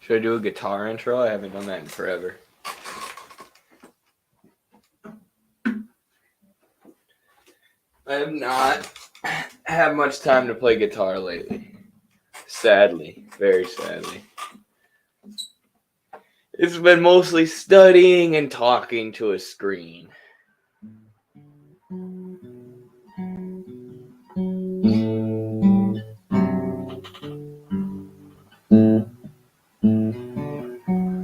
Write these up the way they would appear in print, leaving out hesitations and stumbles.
Should I do a guitar intro? I haven't done that in forever. I have not had much time to play guitar lately. Sadly. Very sadly. It's been mostly studying and talking to a screen.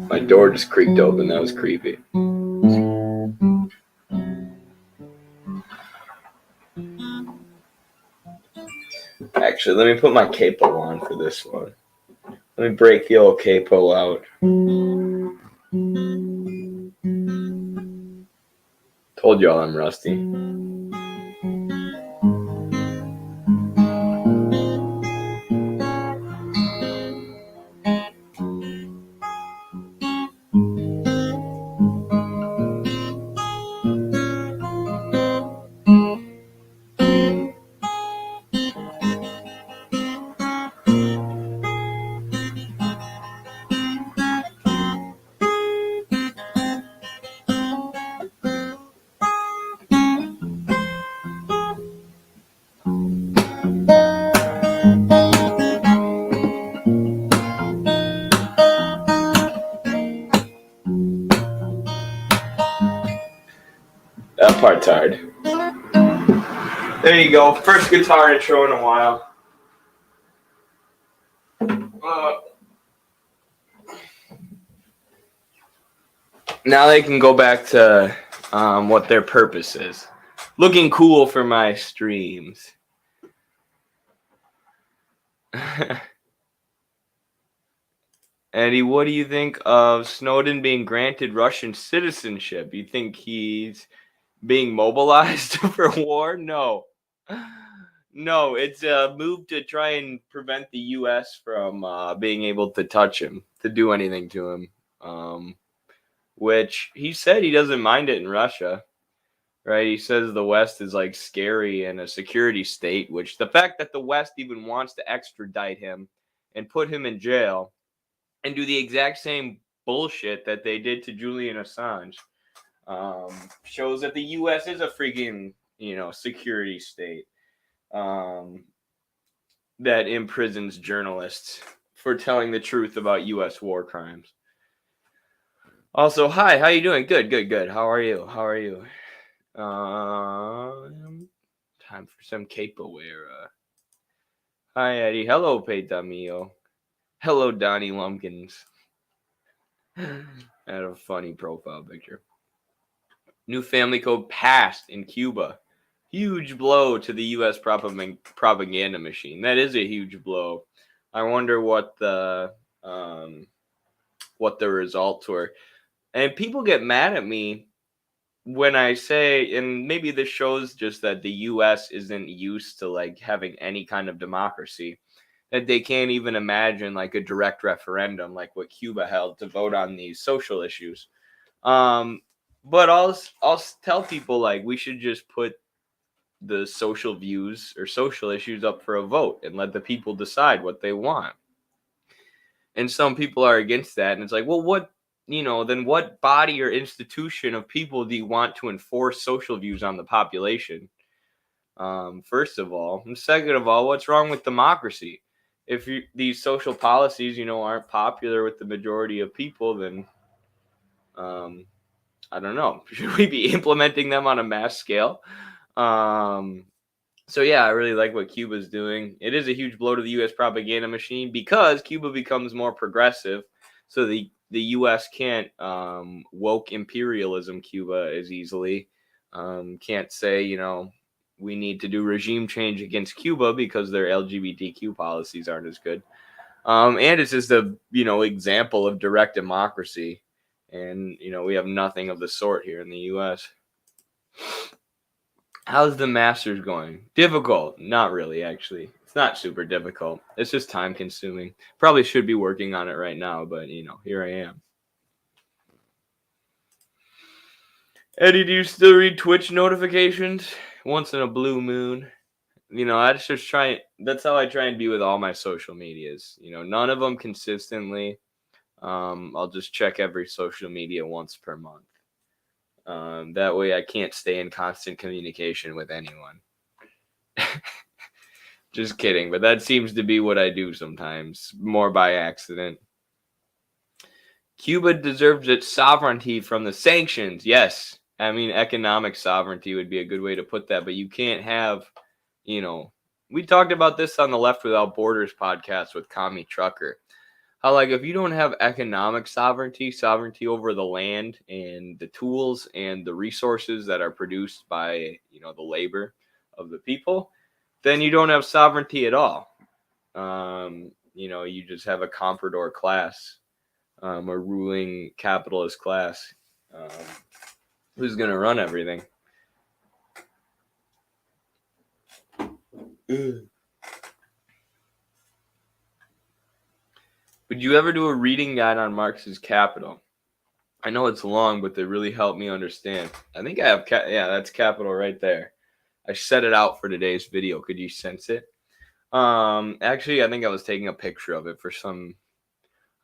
My door just creaked open. That was creepy. Actually, let me put my capo on for this one. Let me break the old capo out. Told y'all I'm rusty. That part's hard. There you go. First guitar intro in a while. Now they can go back to what their purpose is. Looking cool for my streams. Eddie, what do you think of Snowden being granted Russian citizenship? You think he's being mobilized for war? No. No, it's a move to try and prevent the U.S. from being able to touch him, to do anything to him. Which he said he doesn't mind it in Russia, right? He says the West is like scary and a security state, which the fact that the West even wants to extradite him and put him in jail and do the exact same bullshit that they did to Julian Assange shows that the U.S. is a freaking, security state that imprisons journalists for telling the truth about U.S. war crimes. Also, hi, how you doing? Good. How are you? Time for some capoeira. Hi, Eddie. Hello, Peta Mio. Hello, Donnie Lumpkins. I had a funny profile picture. New family code passed in Cuba. Huge blow to the U.S. propaganda machine. That is a huge blow. I wonder what the results were. And people get mad at me when I say, and maybe this shows just that the U.S. isn't used to like having any kind of democracy, that they can't even imagine like a direct referendum like what Cuba held to vote on these social issues. But I'll tell people like we should just put the social views or social issues up for a vote and let the people decide what they want. And some people are against that, and it's like, well, then what body or institution of people do you want to enforce social views on the population? First of all, and second of all, what's wrong with democracy? If these social policies, aren't popular with the majority of people, then I don't know. Should we be implementing them on a mass scale? So yeah, I really like what Cuba's doing. It is a huge blow to the U.S. propaganda machine because Cuba becomes more progressive. So the U.S. can't woke imperialism Cuba as easily. Can't say, we need to do regime change against Cuba because their LGBTQ policies aren't as good. And it's just a, example of direct democracy. And, we have nothing of the sort here in the U.S. How's the Masters going? Difficult. Not really, actually. It's not super difficult. It's just time consuming. Probably should be working on it right now, but, here I am. Eddie, do you still read Twitch notifications? Once in a blue moon. That's how I try and be with all my social medias. None of them consistently. I'll just check every social media once per month. That way I can't stay in constant communication with anyone. Just kidding, but that seems to be what I do sometimes, more by accident. Cuba deserves its sovereignty from the sanctions. Yes. I mean, economic sovereignty would be a good way to put that, but you can't have, we talked about this on the Left Without Borders podcast with Kami Trucker. How, like, if you don't have economic sovereignty over the land and the tools and the resources that are produced by, the labor of the people, then you don't have sovereignty at all. You just have a comprador class, a ruling capitalist class, who's going to run everything. Would you ever do a reading guide on Marx's Capital? I know it's long, but they really help me understand. I think I have, that's Capital right there. I set it out for today's video. Could you sense it? Actually, I think I was taking a picture of it for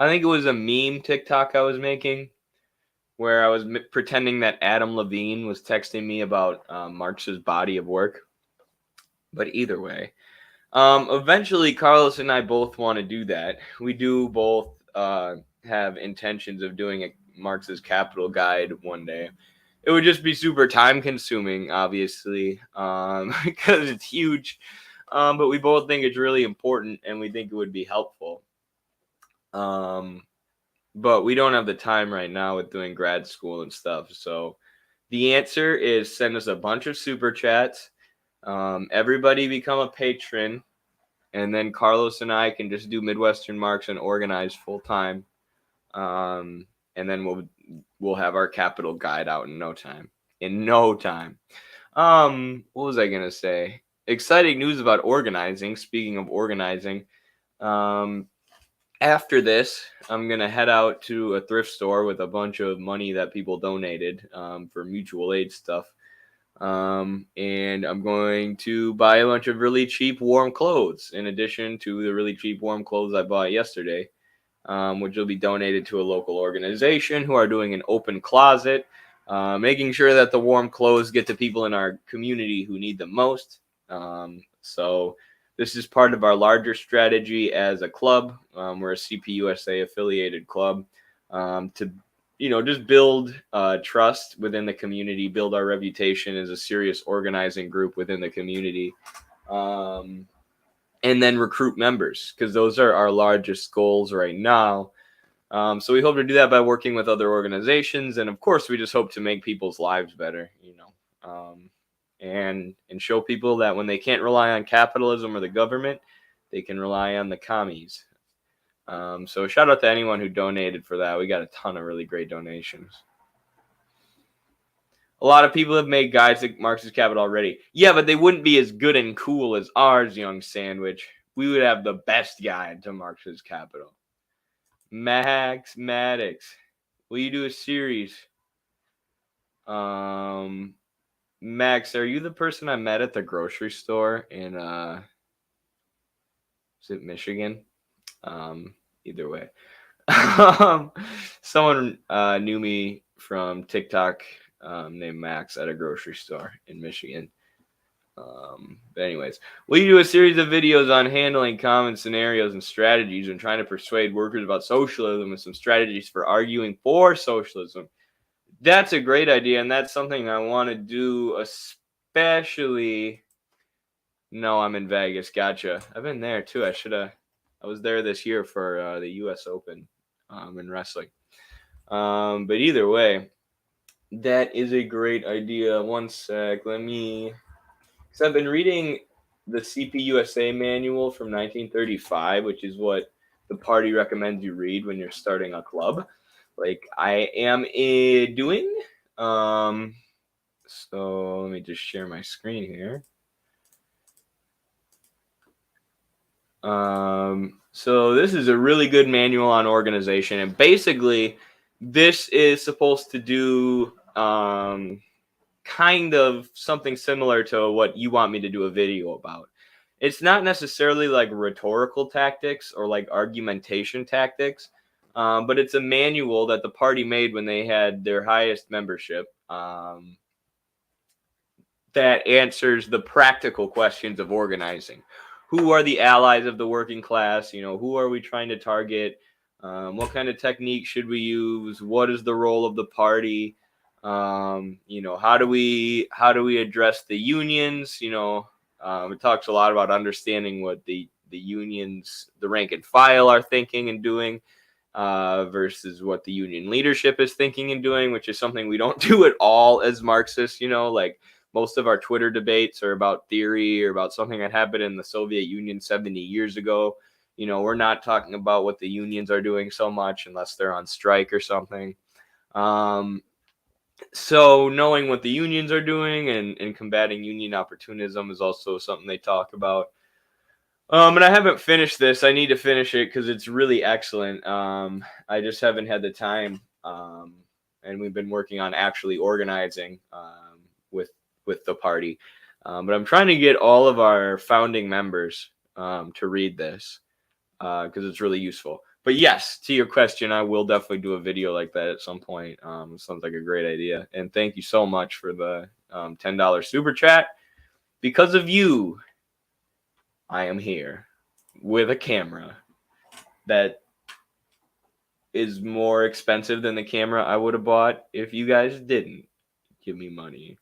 I think it was a meme TikTok I was making, where I was pretending that Adam Levine was texting me about Marx's body of work. But either way, eventually Carlos and I both want to do that. We do both have intentions of doing a Marx's Capital guide one day. It would just be super time consuming, obviously, because it's huge. But we both think it's really important and we think it would be helpful. But we don't have the time right now with doing grad school and stuff. So the answer is send us a bunch of super chats. Everybody become a patron. And then Carlos and I can just do Midwestern Marx and organize full time. And then we'll have our capital guide out in no time. What was I gonna say? Exciting news about organizing. Speaking of organizing, after this, I'm gonna head out to a thrift store with a bunch of money that people donated for mutual aid stuff. And I'm going to buy a bunch of really cheap warm clothes in addition to the really cheap warm clothes I bought yesterday, which will be donated to a local organization who are doing an open closet, making sure that the warm clothes get to people in our community who need them most. So this is part of our larger strategy as a club. We're a CPUSA affiliated club to just build trust within the community, build our reputation as a serious organizing group within the community, and then recruit members, because those are our largest goals right now. So we hope to do that by working with other organizations. And of course, we just hope to make people's lives better, and show people that when they can't rely on capitalism or the government, they can rely on the commies. So shout out to anyone who donated for that. We got a ton of really great donations. A lot of people have made guides to Marx's Capital already. Yeah, but they wouldn't be as good and cool as ours, Young Sandwich. We would have the best guide to Marx's Capital. Max Maddox, will you do a series? Max, are you the person I met at the grocery store in is it Michigan? Either way. Someone knew me from TikTok named Max at a grocery store in Michigan. But anyways, we do a series of videos on handling common scenarios and strategies and trying to persuade workers about socialism and some strategies for arguing for socialism. That's a great idea, and that's something I want to do, especially... No, I'm in Vegas. Gotcha. I've been there, too. I was there this year for the U.S. Open in wrestling. But either way, that is a great idea. One sec. Because I've been reading the CPUSA manual from 1935, which is what the party recommends you read when you're starting a club, like I am doing. So let me just share my screen here. So this is a really good manual on organization, and basically this is supposed to do kind of something similar to what you want me to do a video about. It's not necessarily like rhetorical tactics or like argumentation tactics, But it's a manual that the party made when they had their highest membership, that answers the practical questions of organizing. Who are the allies of the working class? Who are we trying to target? What kind of technique should we use? What is the role of the party? How do we address the unions? It talks a lot about understanding what the unions, the rank and file, are thinking and doing, versus what the union leadership is thinking and doing, which is something we don't do at all as Marxists. Like, most of our Twitter debates are about theory or about something that happened in the Soviet Union 70 years ago. We're not talking about what the unions are doing so much unless they're on strike or something. So knowing what the unions are doing and combating union opportunism is also something they talk about. And I haven't finished this. I need to finish it because it's really excellent. I just haven't had the time. And we've been working on actually organizing with the party. But I'm trying to get all of our founding members to read this because it's really useful. But yes, to your question, I will definitely do a video like that at some point. It sounds like a great idea. And thank you so much for the $10 super chat. Because of you, I am here with a camera that is more expensive than the camera I would have bought if you guys didn't give me money.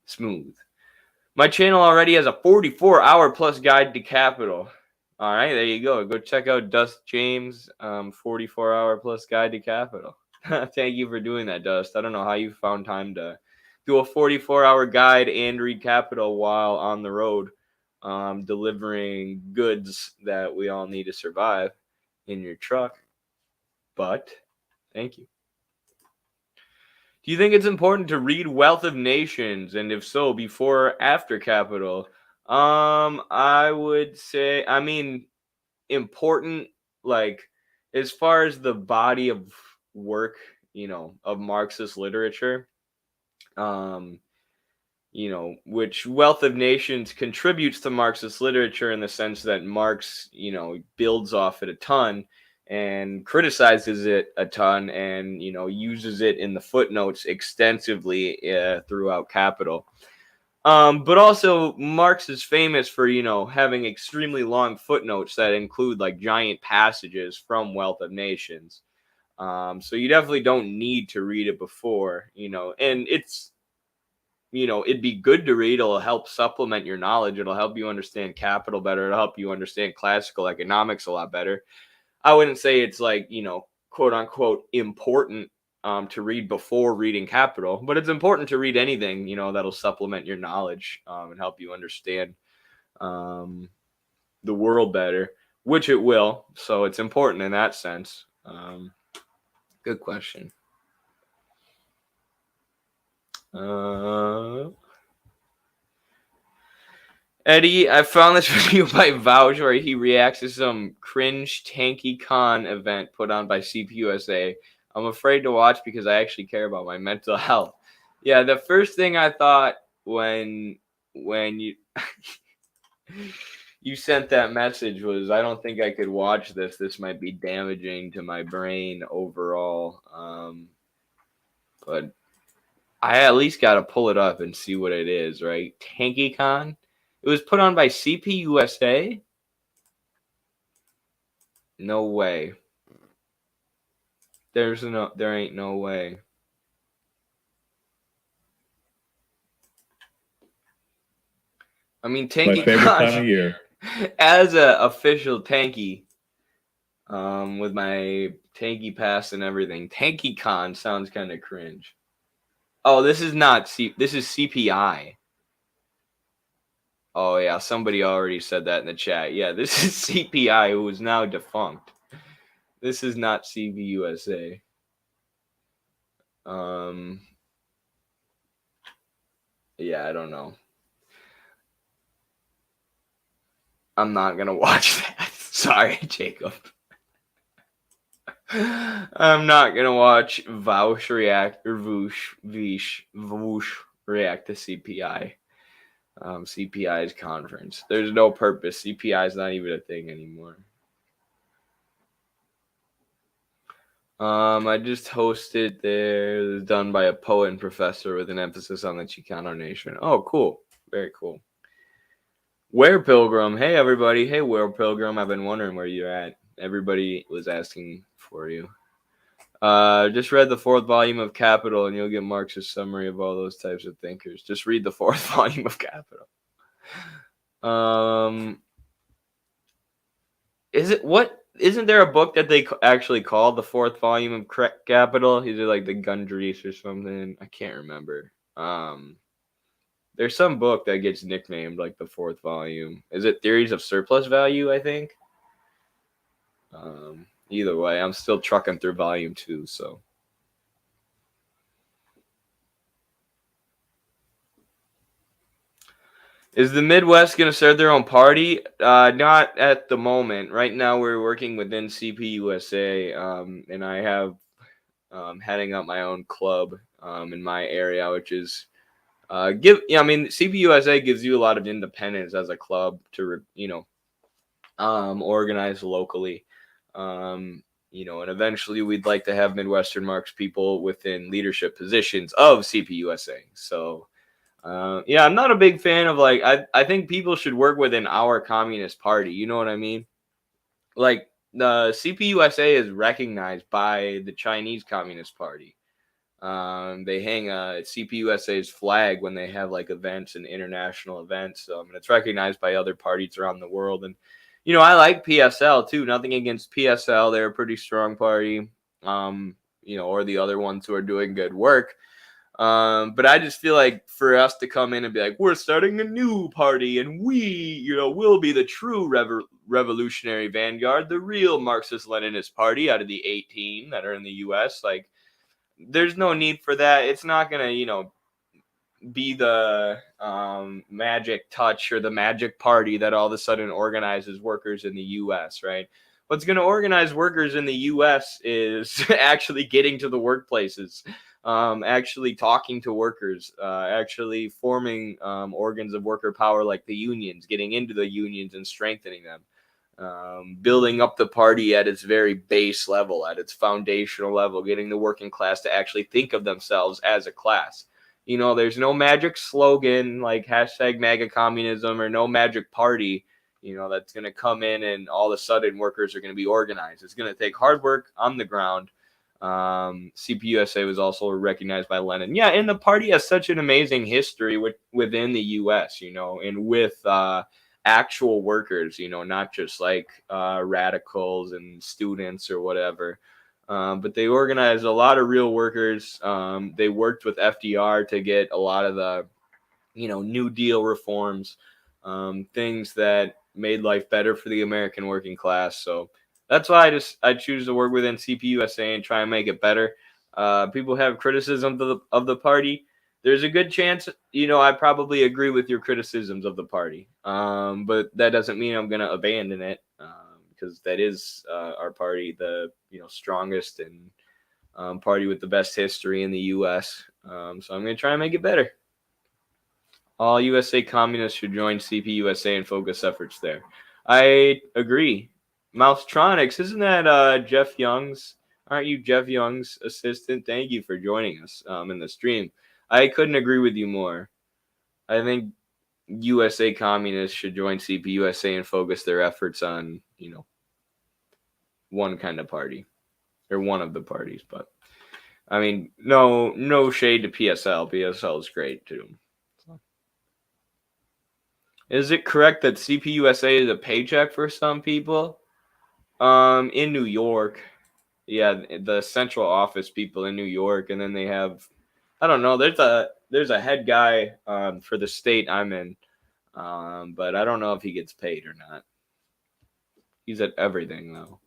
Smooth. My channel already has a 44-hour plus guide to capital. All right, there you go. Go check out Dust James' 44-hour plus guide to capital. Thank you for doing that, Dust. I don't know how you found time to do a 44-hour guide and read capital while on the road, delivering goods that we all need to survive in your truck. But thank you. Do you think it's important to read Wealth of Nations, and if so, before or after Capital? I would say, important, like, as far as the body of work, of Marxist literature, which Wealth of Nations contributes to Marxist literature in the sense that Marx, builds off it a ton and criticizes it a ton and, uses it in the footnotes extensively throughout Capital. But also Marx is famous for, having extremely long footnotes that include like giant passages from Wealth of Nations. So you definitely don't need to read it before, and it's, it'd be good to read. It'll help supplement your knowledge. It'll help you understand capital better. It'll help you understand classical economics a lot better. I wouldn't say it's like, quote unquote important to read before reading Capital, but it's important to read anything, that'll supplement your knowledge and help you understand the world better, which it will. So it's important in that sense. Good question. Eddie, I found this video by Vouch where he reacts to some Cringe Tanky Con event put on by CPUSA. I'm afraid to watch because I actually care about my mental health. Yeah, the first thing I thought when you you sent that message was, I don't think I could watch this. This might be damaging to my brain overall. But I at least got to pull it up and see what it is, right? Tanky Con? It was put on by CPUSA? No way. There ain't no way. I mean, Tanky my favorite time of year. As a official Tanky, with my Tanky pass and everything, Tanky Con sounds kind of cringe. Oh, this is CPI. Oh yeah, somebody already said that in the chat. Yeah, this is CPI, who is now defunct. This is not CPUSA. Yeah, I don't know. I'm not gonna watch that. Sorry, Jacob. I'm not gonna watch Vouch react or Voosh react to CPI. CPI's conference. There's no purpose. CPI is not even a thing anymore. I just hosted there. It was done by a poet and professor with an emphasis on the Chicano nation. Oh, cool. Very cool. Where Pilgrim? Hey, everybody. Hey, Where Pilgrim. I've been wondering where you're at. Everybody was asking for you. Just read the fourth volume of Capital, and you'll get Marx's summary of all those types of thinkers. Just read the fourth volume of Capital. Isn't there a book that they actually called the fourth volume of Capital? Is it like the Gundries or something? I can't remember. There's some book that gets nicknamed like the fourth volume. Is it Theories of Surplus Value? I think. Either way, I'm still trucking through volume 2, so. Is the Midwest going to start their own party? Not at the moment. Right now, we're working within CPUSA, and I have heading up my own club in my area, which is CPUSA gives you a lot of independence as a club to organize locally. And eventually we'd like to have Midwestern Marx people within leadership positions of CPUSA. So. I'm not a big fan of I think people should work within our Communist Party. You know what I mean? Like the CPUSA is recognized by the Chinese Communist Party. They hang CPUSA's flag when they have like events and international events. And it's recognized by other parties around the world. And I like PSL too. Nothing against PSL; they're a pretty strong party. Or the other ones who are doing good work. But I just feel like for us to come in and be like, we're starting a new party and we'll be the true revolutionary vanguard, the real Marxist-Leninist party out of the 18 that are in the U.S. Like, there's no need for that. It's not going to, be the magic touch or the magic party that all of a sudden organizes workers in the U.S., right? What's going to organize workers in the U.S. is actually getting to the workplaces, actually talking to workers, actually forming organs of worker power like the unions, getting into the unions and strengthening them, building up the party at its very base level, at its foundational level, getting the working class to actually think of themselves as a class. There's no magic slogan like hashtag MAGA communism or no magic party, that's going to come in and all of a sudden workers are going to be organized. It's going to take hard work on the ground. CPUSA was also recognized by Lenin. Yeah, and the party has such an amazing history within the U.S., and with actual workers, not just like radicals and students or whatever. But they organized a lot of real workers. They worked with FDR to get a lot of the, New Deal reforms, things that made life better for the American working class. So that's why I choose to work within CPUSA and try and make it better. People have criticisms of the party. There's a good chance, I probably agree with your criticisms of the party. But that doesn't mean I'm going to abandon it. Because that is our party, the strongest and party with the best history in the U.S. So I'm going to try and make it better. All USA communists should join CPUSA and focus efforts there. I agree. Mousetronics, isn't that Jeff Young's? Aren't you Jeff Young's assistant? Thank you for joining us in the stream. I couldn't agree with you more. I think USA communists should join CPUSA and focus their efforts on, one kind of party or one of the parties. But I mean, no shade to PSL. PSL is great too. Is it correct that CPUSA is a paycheck for some people? In New York, yeah, the central office people in New York, and then they have, I don't know. There's a head guy for the state I'm in, but I don't know if he gets paid or not. He's at everything though.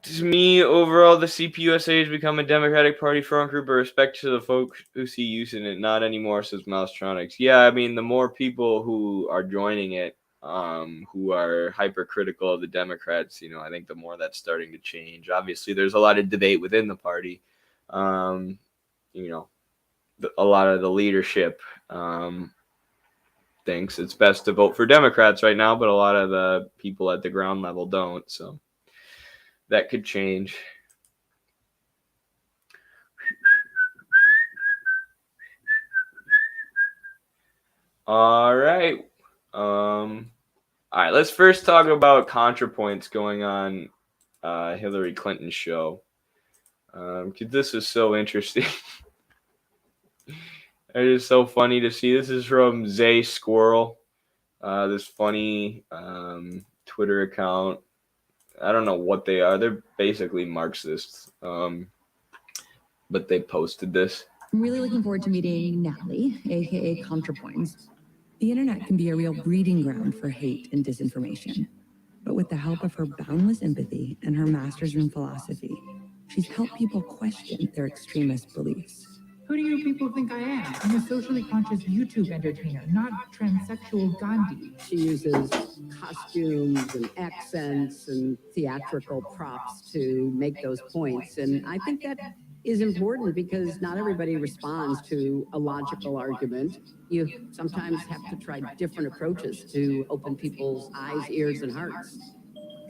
To me, overall, the CPUSA has become a Democratic Party front group, but respect to the folks who see use in it, not anymore, says Mousetronics. Yeah, I mean, the more people who are joining it, who are hypercritical of the Democrats, I think the more that's starting to change. Obviously, there's a lot of debate within the party. A lot of the leadership thinks it's best to vote for Democrats right now, but a lot of the people at the ground level don't. So that could change. All right. All right. Let's first talk about ContraPoints going on Hillary Clinton's show. Because this is so interesting. It is so funny to see. This is from Zay Squirrel, this funny Twitter account. I don't know what they are. They're basically Marxists, but they posted this. I'm really looking forward to meeting Natalie, aka ContraPoints. The internet can be a real breeding ground for hate and disinformation. But with the help of her boundless empathy and her master's in philosophy, she's helped people question their extremist beliefs. Who do you people think I am? I'm a socially conscious YouTube entertainer, not transsexual Gandhi. She uses costumes and accents and theatrical props to make those points. And I think that is important because not everybody responds to a logical argument. You sometimes have to try different approaches to open people's eyes, ears, and hearts.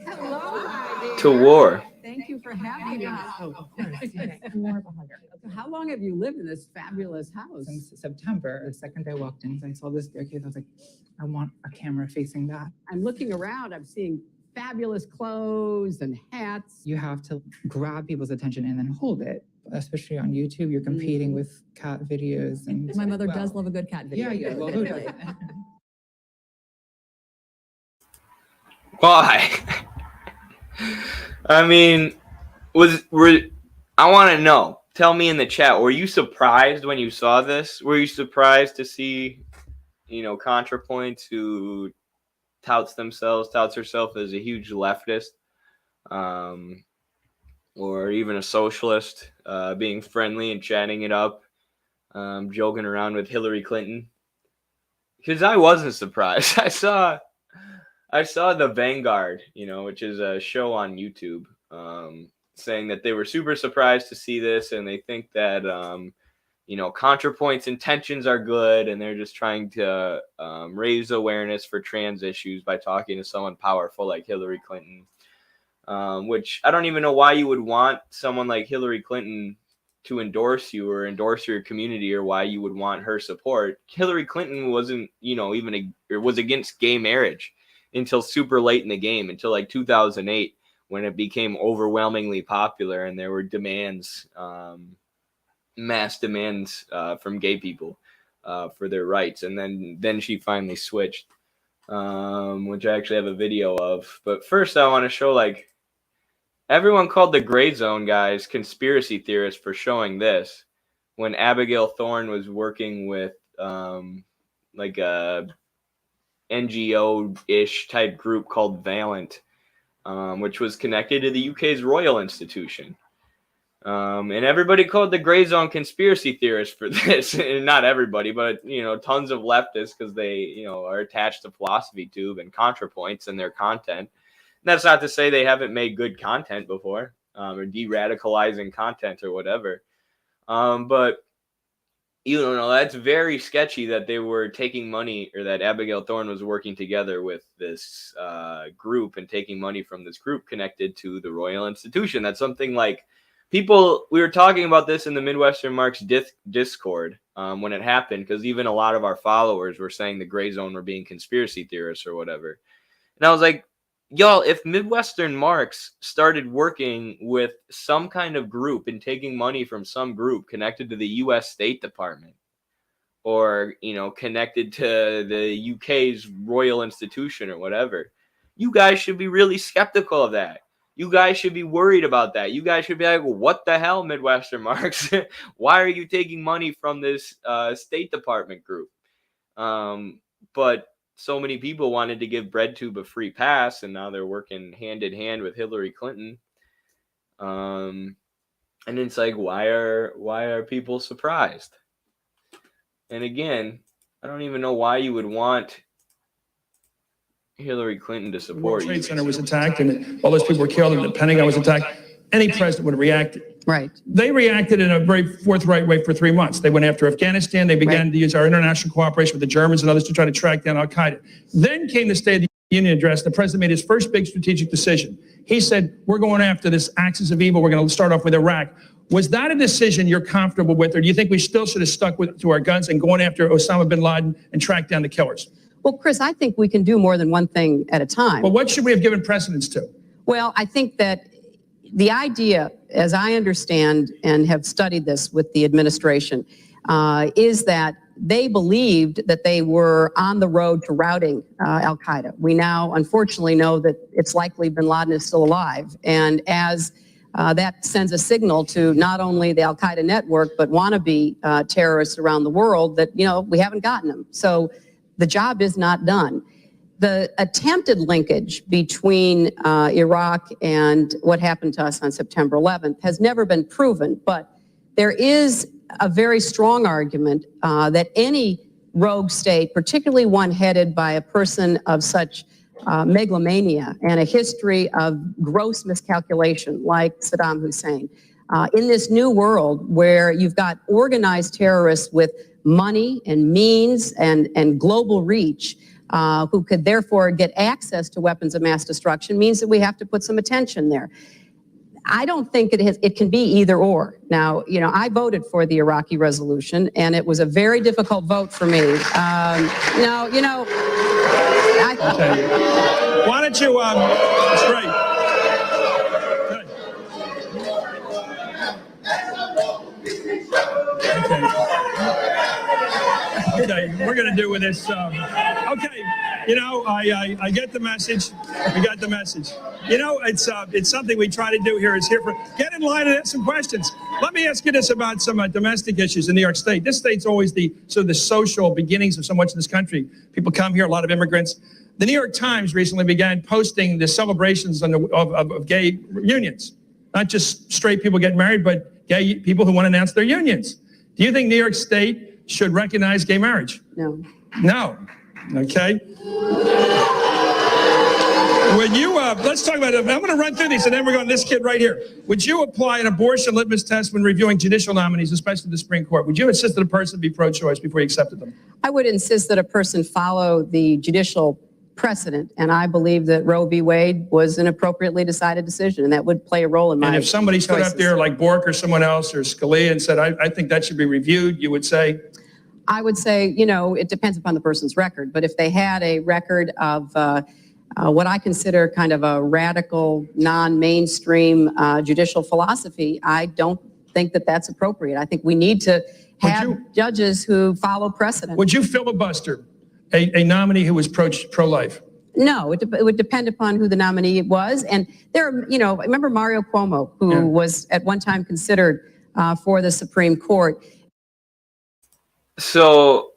Hello, To war. Thank you for having us. Oh, of course. Yes. More of a hugger. How long have you lived in this fabulous house? Since September, the second I walked in, I saw this staircase. I was like, I want a camera facing that. I'm looking around, I'm seeing fabulous clothes and hats. You have to grab people's attention and then hold it. Especially on YouTube, you're competing with cat videos. And My mother does love a good cat video. Yeah, well, who doesn't? Why? I mean, I want to know. Tell me in the chat. Were you surprised when you saw this? Were you surprised to see, ContraPoints who touts herself as a huge leftist, or even a socialist, being friendly and chatting it up, joking around with Hillary Clinton? Because I wasn't surprised. I saw The Vanguard, which is a show on YouTube, saying that they were super surprised to see this, and they think that, ContraPoints' intentions are good, and they're just trying to raise awareness for trans issues by talking to someone powerful like Hillary Clinton, which I don't even know why you would want someone like Hillary Clinton to endorse you or endorse your community, or why you would want her support. Hillary Clinton wasn't, was against gay marriage until super late in the game, until like 2008, when it became overwhelmingly popular and there were demands, mass demands from gay people for their rights. And then she finally switched, which I actually have a video of. But first I want to show, everyone called the Gray Zone guys conspiracy theorists for showing this, when Abigail Thorne was working with a NGO-ish type group called Valent, which was connected to the UK's Royal Institution. And everybody called the Gray Zone conspiracy theorists for this. And not everybody, but, tons of leftists, because they, are attached to Philosophy Tube and ContraPoints and their content. And that's not to say they haven't made good content before, or de-radicalizing content or whatever. But that's very sketchy that they were taking money, or that Abigail Thorne was working together with this group and taking money from this group connected to the Royal Institution. That's something like we were talking about this in the Midwestern Marx Discord when it happened, because even a lot of our followers were saying the Gray Zone were being conspiracy theorists or whatever. And I was like, y'all, if Midwestern Marx started working with some kind of group and taking money from some group connected to the U.S. State Department, or, connected to the UK's Royal Institution or whatever, you guys should be really skeptical of that. You guys should be worried about that. You guys should be like, well, what the hell, Midwestern Marx? Why are you taking money from this State Department group? But so many people wanted to give BreadTube a free pass, and now they're working hand in hand with Hillary Clinton. And it's like, why are people surprised? And again, I don't even know why you would want Hillary Clinton to support the World Trade you. Center was attacked, and all those people were killed, and the Pentagon was attacked. any president would have reacted. Right. They reacted in a very forthright way for 3 months. They went after Afghanistan. They began to use our international cooperation with the Germans and others to try to track down Al-Qaeda. Then came the State of the Union address. The president made his first big strategic decision. He said, we're going after this axis of evil. We're going to start off with Iraq. Was that a decision you're comfortable with, or do you think we still should have stuck to our guns and going after Osama bin Laden and track down the killers? Well, Chris, I think we can do more than one thing at a time. Well, what should we have given precedence to? Well, I think that the idea, as I understand and have studied this with the administration, is that they believed that they were on the road to routing Al-Qaeda. We now, unfortunately, know that it's likely bin Laden is still alive. And as that sends a signal to not only the Al-Qaeda network, but wannabe terrorists around the world that, we haven't gotten them. So the job is not done. The attempted linkage between Iraq and what happened to us on September 11th has never been proven, but there is a very strong argument that any rogue state, particularly one headed by a person of such megalomania and a history of gross miscalculation like Saddam Hussein, in this new world where you've got organized terrorists with money and means and global reach, who could therefore get access to weapons of mass destruction, means that we have to put some attention there. I don't think it can be either or. Now, I voted for the Iraqi resolution, and it was a very difficult vote for me. Why don't you, it's great. Okay, we're going to do with this. Okay, I get the message. We got the message. It's something we try to do here. Is here for get in line and ask some questions. Let me ask you this about some domestic issues in New York State. This state's always the social beginnings of so much in this country. People come here, a lot of immigrants. The New York Times recently began posting the celebrations of gay unions, not just straight people getting married, but gay people who want to announce their unions. Do you think New York State should recognize gay marriage? No. No. Okay. Would you, let's talk about it. I'm going to run through these and then we're going to this kid right here. Would you apply an abortion litmus test when reviewing judicial nominees, especially the Supreme Court? Would you insist that a person be pro-choice before you accepted them? I would insist that a person follow the judicial precedent, and I believe that Roe v. Wade was an appropriately decided decision, and that would play a role in my And if somebody stood up there like Bork or someone else or Scalia and said, I think that should be reviewed, you would say? I would say, it depends upon the person's record, but if they had a record of what I consider kind of a radical, non-mainstream judicial philosophy, I don't think that that's appropriate. I think we need to have judges who follow precedent. Would you filibuster a nominee who was pro-life? No, it would depend upon who the nominee was. And there are, remember Mario Cuomo, who was at one time considered for the Supreme Court. So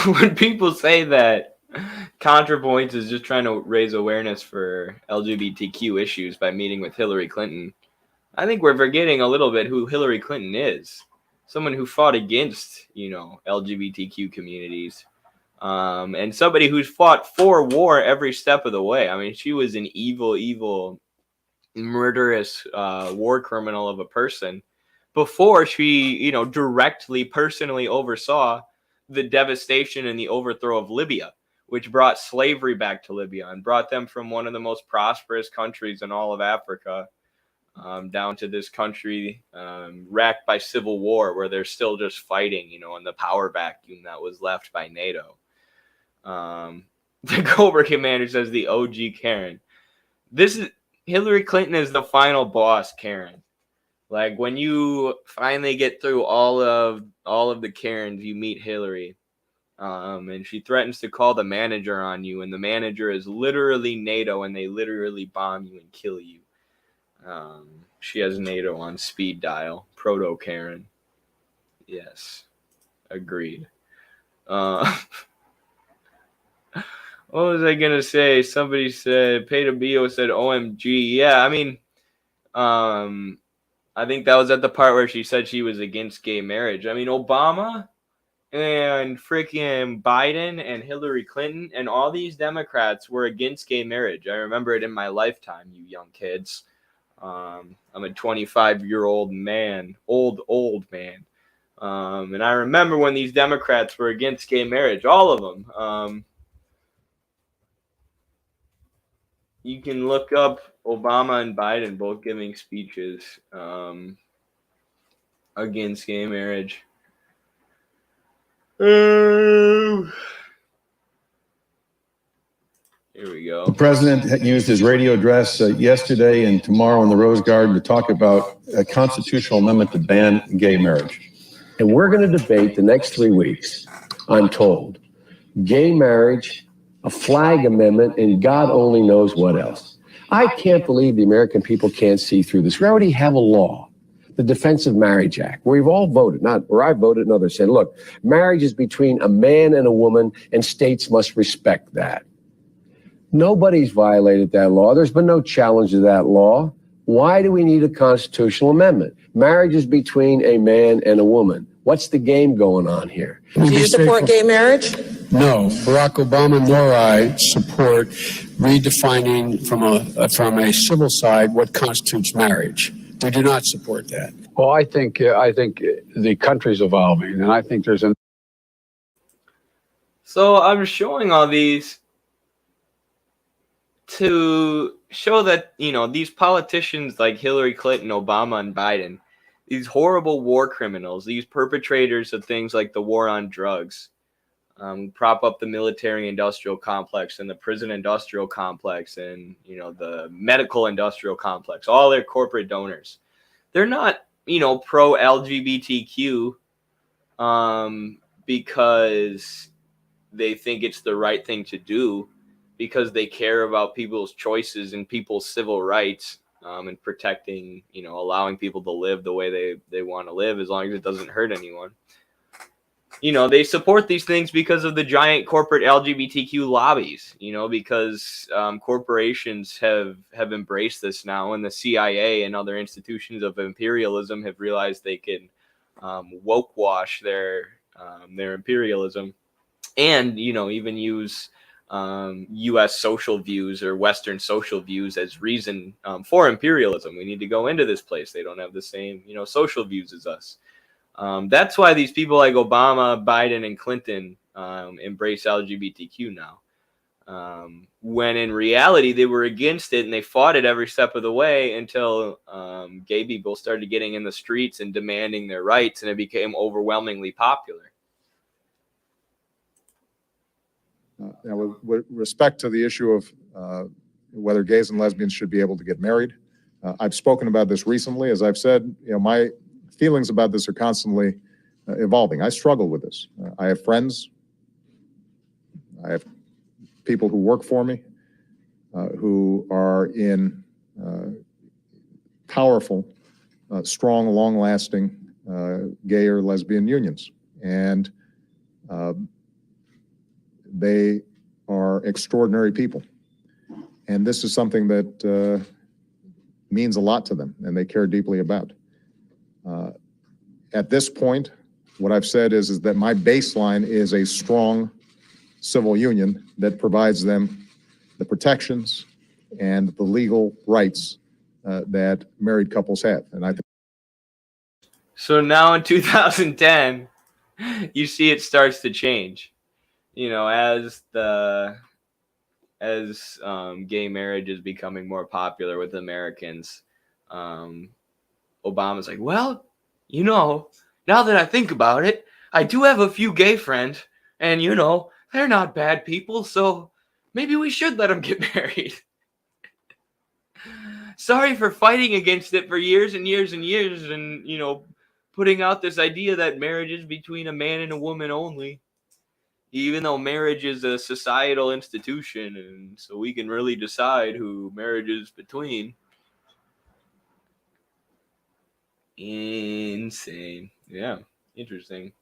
when people say that ContraPoints is just trying to raise awareness for LGBTQ issues by meeting with Hillary Clinton, I think we're forgetting a little bit who Hillary Clinton is. Someone who fought against, LGBTQ communities. And somebody who's fought for war every step of the way. I mean, she was an evil, murderous war criminal of a person before she, directly, personally oversaw the devastation and the overthrow of Libya, which brought slavery back to Libya and brought them from one of the most prosperous countries in all of Africa down to this country racked by civil war where they're still just fighting, in the power vacuum that was left by NATO. The Cobra Commander says the OG Karen. Hillary Clinton is the final boss, Karen. Like when you finally get through all of the Karens, you meet Hillary. And she threatens to call the manager on you, and the manager is literally NATO, and they literally bomb you and kill you. She has NATO on speed dial. Proto Karen. Yes. Agreed. What was I gonna say? Somebody said Peter Bio said OMG. Yeah, I mean, I think that was at the part where she said she was against gay marriage. I mean, Obama and freaking Biden and Hillary Clinton and all these Democrats were against gay marriage. I remember it in my lifetime, you young kids. I'm a 25-year-old man, old man. And I remember when these Democrats were against gay marriage, all of them. You can look up Obama and Biden both giving speeches against gay marriage. Here we go. The president used his radio address yesterday and tomorrow in the Rose Garden to talk about a constitutional amendment to ban gay marriage. And we're going to debate the next 3 weeks, I'm told, gay marriage, a flag amendment, and God only knows what else. I can't believe the American people can't see through this. We already have a law, the Defense of Marriage Act, where we've all voted, not where I voted and others said, look, marriage is between a man and a woman, and states must respect that. Nobody's violated that law. There's been no challenge to that law. Why do we need a constitutional amendment? Marriage is between a man and a woman. What's the game going on here? Do you support gay marriage? No, Barack Obama nor I support redefining from a civil side what constitutes marriage. We do not support that. Well, I think the country's evolving, and I think there's an. So I'm showing all these to show that, you know, these politicians like Hillary Clinton, Obama, and Biden, these horrible war criminals, these perpetrators of things like the war on drugs, prop up the military-industrial complex and the prison-industrial complex and, you know, the medical-industrial complex, all their corporate donors. They're not, you know, pro-LGBTQ because they think it's the right thing to do, because they care about people's choices and people's civil rights, and protecting, you know, allowing people to live the way they want to live as long as it doesn't hurt anyone. You know, they support these things because of the giant corporate LGBTQ lobbies, you know, because corporations have embraced this now, and the CIA and other institutions of imperialism have realized they can woke wash their imperialism and, you know, even use U.S. social views or Western social views as reason for imperialism. We need to go into this place. They don't have the same, you know, social views as us. That's why these people like Obama, Biden, and Clinton embrace LGBTQ now. When in reality, they were against it and they fought it every step of the way until gay people started getting in the streets and demanding their rights, and it became overwhelmingly popular. Now, with respect to the issue of whether gays and lesbians should be able to get married, I've spoken about this recently. As I've said, you know, my feelings about this are constantly evolving. I struggle with this. I have friends, I have people who work for me, who are in powerful, strong, long-lasting gay or lesbian unions, and they are extraordinary people. And this is something that means a lot to them and they care deeply about. At this point, what I've said is that my baseline is a strong civil union that provides them the protections and the legal rights that married couples have. And I think. So now in 2010, you see it starts to change. You know, as gay marriage is becoming more popular with Americans, Obama's like, well, you know, now that I think about it, I do have a few gay friends, and, you know, they're not bad people, so maybe we should let them get married. Sorry for fighting against it for years and years and years and, you know, putting out this idea that marriage is between a man and a woman only. Even though marriage is a societal institution, and so we can really decide who marriage is between. Insane. Yeah, interesting.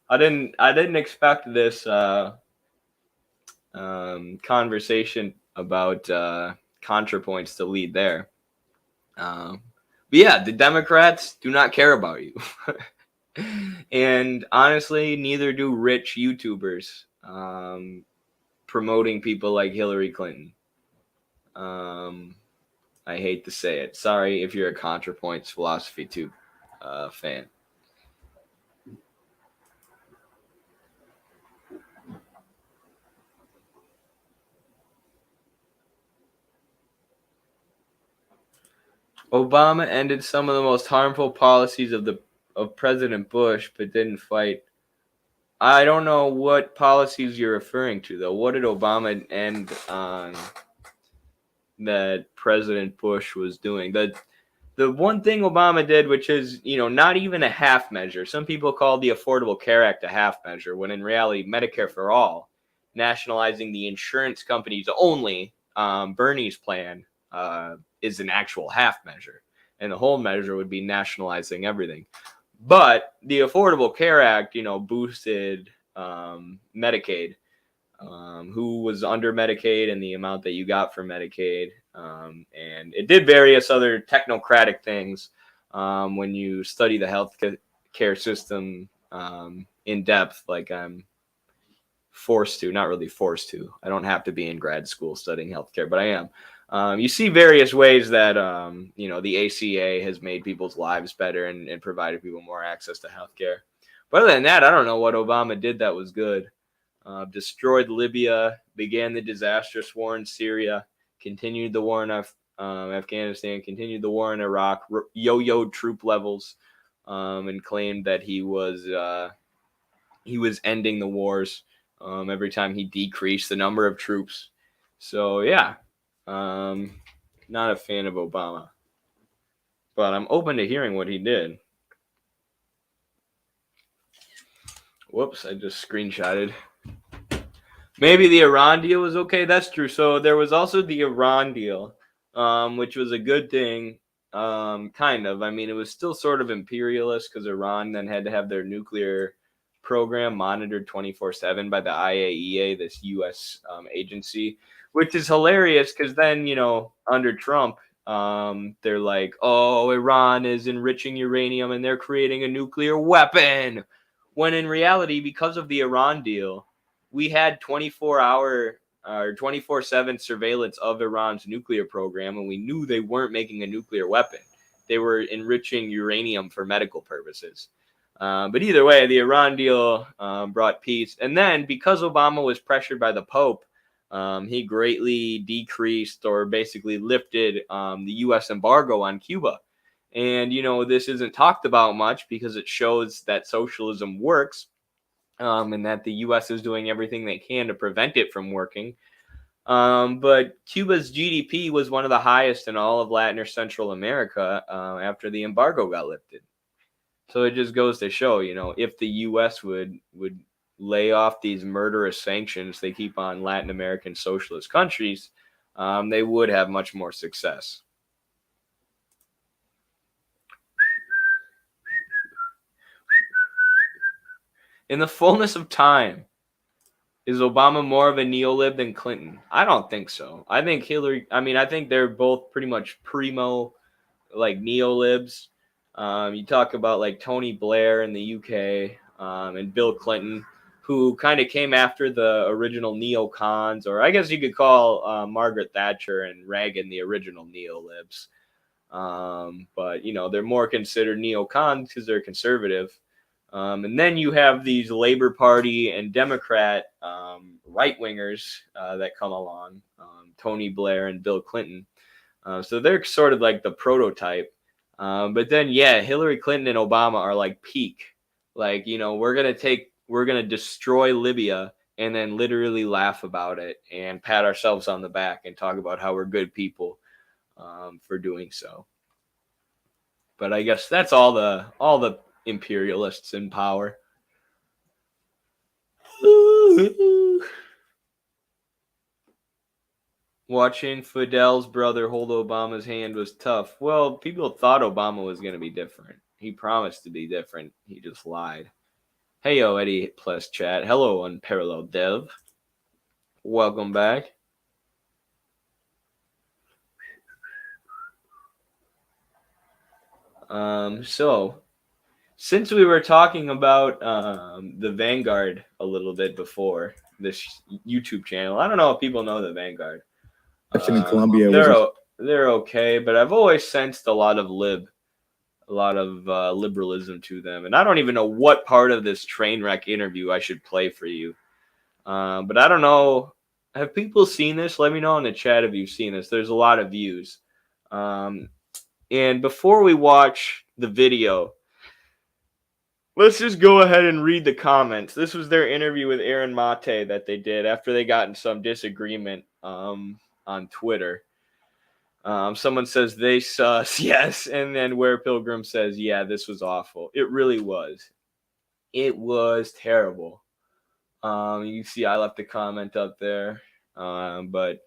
I didn't expect this conversation about ContraPoints to lead there. But yeah, the Democrats do not care about you. And honestly, neither do rich YouTubers promoting people like Hillary Clinton. I hate to say it. Sorry if you're a ContraPoints philosophy tube fan. Obama ended some of the most harmful policies of President Bush, but didn't fight. I don't know what policies you're referring to, though. What did Obama end on that President Bush was doing? The one thing Obama did, which is, not even a half measure. Some people call the Affordable Care Act a half measure, when in reality, Medicare for All, nationalizing the insurance companies only, Bernie's plan, is an actual half measure. And the whole measure would be nationalizing everything. But the Affordable Care Act, boosted Medicaid, who was under Medicaid and the amount that you got for Medicaid. And it did various other technocratic things when you study the health care system in depth, like I'm forced to, not really forced to. I don't have to be in grad school studying healthcare, but I am. You see various ways that, the ACA has made people's lives better and provided people more access to healthcare. But other than that, I don't know what Obama did that was good. Destroyed Libya, began the disastrous war in Syria, continued the war in Afghanistan, continued the war in Iraq, yo-yoed troop levels, and claimed that he was ending the wars every time he decreased the number of troops. So yeah, not a fan of Obama, but I'm open to hearing what he did. Whoops, I just screenshotted. Maybe the Iran deal was okay. That's true. So there was also the Iran deal, which was a good thing, kind of. I mean, it was still sort of imperialist because Iran then had to have their nuclear program monitored 24/7 by the IAEA, this U.S. Agency, which is hilarious because then, under Trump, they're like, oh, Iran is enriching uranium and they're creating a nuclear weapon. When in reality, because of the Iran deal, we had 24-hour or 24/7 surveillance of Iran's nuclear program, and we knew they weren't making a nuclear weapon. They were enriching uranium for medical purposes. But either way, the Iran deal brought peace. And then because Obama was pressured by the Pope, he greatly decreased or basically lifted the U.S. embargo on Cuba. And, this isn't talked about much because it shows that socialism works. And that the U.S. is doing everything they can to prevent it from working. But Cuba's GDP was one of the highest in all of Latin or Central America after the embargo got lifted. So it just goes to show, if the U.S. would lay off these murderous sanctions they keep on Latin American socialist countries, they would have much more success. In the fullness of time, is Obama more of a neolib than Clinton? I don't think so. I think I think they're both pretty much primo, like, neolibs. You talk about, like, Tony Blair in the UK and Bill Clinton, who kind of came after the original neocons, or I guess you could call Margaret Thatcher and Reagan the original neolibs. But, they're more considered neocons because they're conservative. And then you have these Labor Party and Democrat right-wingers that come along, Tony Blair and Bill Clinton. So they're sort of like the prototype. But then, Hillary Clinton and Obama are like peak. Like, we're going to destroy Libya and then literally laugh about it and pat ourselves on the back and talk about how we're good people for doing so. But I guess that's all the imperialists in power. Watching Fidel's brother hold Obama's hand was tough. Well, people thought Obama was going to be different. He promised to be different. He just lied. Hey, yo, Eddie plus chat. Hello, Unparalleled Dev. Welcome back. So, since we were talking about the Vanguard a little bit before this YouTube channel, I don't know if people know the Vanguard. In Colombia, they're they're okay, but I've always sensed a lot of liberalism to them, and I don't even know what part of this train wreck interview I should play for you. But I don't know. Have people seen this? Let me know in the chat if you've seen this. There's a lot of views. And before we watch the video, let's just go ahead and read the comments. This was their interview with Aaron Mate that they did after they got in some disagreement on Twitter. Someone says they sus, yes, and then Where Pilgrim says, yeah, this was awful. It really was. It was terrible. You see I left a comment up there, but